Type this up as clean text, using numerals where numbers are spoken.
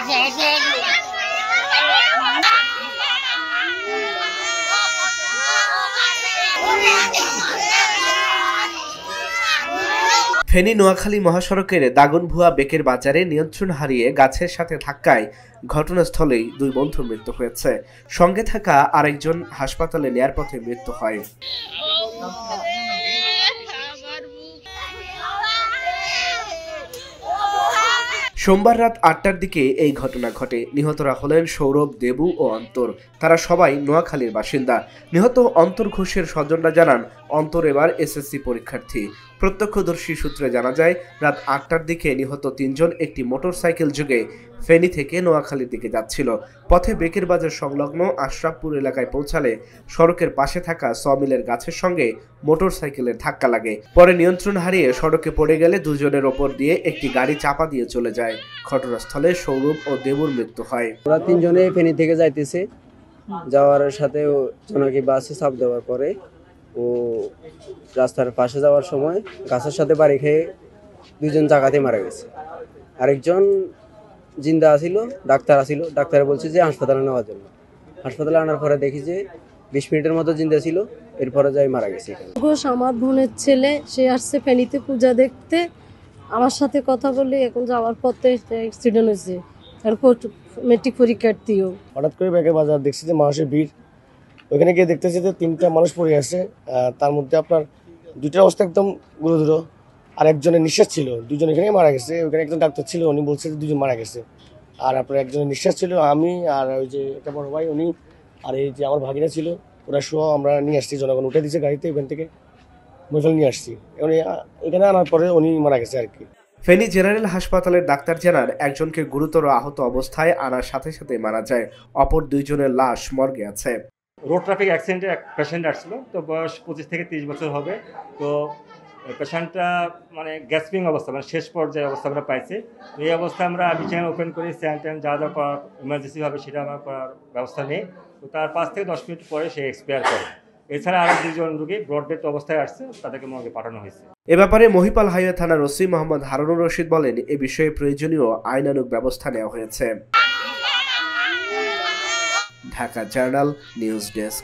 ফেনী নোয়াখালী মহাসড়কের দাগনভুয়া বেকের বাজারে নিয়ন্ত্রণ হারিয়ে গাছের সাথে ধাক্কায় ঘটনাস্থলেই দুই বন্ধুর মৃত্যু হয়েছে। সঙ্গে থাকা আরেকজন হাসপাতালে নেয়ার পথে মৃত্যু হয়। সোমবার রাত ৮টার দিকে এই ঘটনা ঘটে। নিহতরা হলেন সৌরভ, দেবু ও অন্তর। তারা সবাই নোয়াখালীর বাসিন্দা। নিহত অন্তর ঘোষের স্বজনরা জানান, অন্তর এবার এসএসসি পরীক্ষার্থী। প্রত্যক্ষদর্শী সূত্রে জানা যায়, রাত ৮টার দিকে নিহত তিনজন একটি মোটরসাইকেল যোগে ফেনী থেকে নোয়াখালীর দিকে যাচ্ছিল। পথে বেকের বাজার সংলগ্ন আশরাফপুর এলাকায় পৌঁছালে সড়কের পাশে থাকা সমিলের গাছের সঙ্গে মোটরসাইকেলের ধাক্কা লাগে। পরে নিয়ন্ত্রণ হারিয়ে সড়কে পড়ে গেলে দুজনের ওপর দিয়ে একটি গাড়ি চাপা দিয়ে চলে যায়। ঘটনাস্থলে সৌরভ ও দেবুর মৃত্যু হয়। ওরা তিনজনে ফেনী থেকে যাইতেছে, যাওয়ার সাথে জনকি বাসে চাপ দেওয়ার পরে ও রাস্তার পাশে যাওয়ার সময় গাছের সাথে বাড়ি খেয়ে দুজন জায়গাতে মারা গেছে। আরেকজন জিন্দা আসিল, ডাক্তার আসিল, ডাক্তার বলছে যে হাসপাতালে নেওয়ার জন্য। হাসপাতালে আনার পরে দেখি যে 20 মিনিটের মতো জিন্দা ছিল, এরপরে যাই মারা গেছে। ঘোষ আমার বোনের ছেলে, সে আসছে ফেনীতে পূজা দেখতে, আমার সাথে কথা বলে এখন যাওয়ার পথে অ্যাক্সিডেন্ট হয়েছে। তারপর মেট্রিক পরীক্ষার্থীও হঠাৎ করে বেকের বাজার দেখছি যে মানুষের ভিড়, ওইখানে গিয়ে দেখতেছি যে 3টা মানুষ পড়ে আছে। তার মধ্যে আপনার 2টার অবস্থা একদম গুরুতর, আর একজনের নিঃশ্বাস ছিল। 2জন এখানে মারা গেছে। ওখানে একজন ডাক্তার ছিল, উনি বলছে যে 2জন মারা গেছে। আর আপনার একজনের নিঃশ্বাস ছিল, আমি আর ওই যে একটা বড় ভাই উনি, আর এই যে আমার ভাগিনা ছিল, ওরা সহ আমরা নিয়ে আসছি। জনগণ উঠে দিয়েছে গাড়িতে, ওখান থেকে মহিফল নিয়ে আসছি। এখানে আনার পরে উনি মারা গেছে আর কি। ফেনী জেনারেল হাসপাতালের ডাক্তার জানান, একজনকে গুরুতর আহত অবস্থায় আনার সাথে সাথে মারা যায়। অপর দুইজনের লাশ মর্গে আছে। রোড ট্রাফিক অ্যাক্সিডেন্টে এক পেশেন্ট আসছিল, তো বয়স 25 থেকে 30 বছর হবে। তো পেশেন্টটা মানে গ্যাসপিং অবস্থা, মানে শেষ পর্যায়ে অবস্থা আমরা পাইছি। এই অবস্থায় আমরা বিছানা ওপেন করে স্যান যা যা করার ইমার্জেন্সিভাবে সেটা আমরা করার ব্যবস্থা নেই। তো তার 5 থেকে 10 মিনিট পরে সে এক্সপায়ার করে। এছাড়া আরও 2জন রোগী ব্রড ডেথ অবস্থায় আসছে, তাদেরকে মর্গে পাঠানো হয়েছে। এ ব্যাপারে মহিপাল হাইওয়ে থানার ওসি মোহাম্মদ হারুনুর রশিদ বলেন, এ বিষয়ে প্রয়োজনীয় আইনানুগ ব্যবস্থা নেওয়া হয়েছে। Dhaka journal news desk.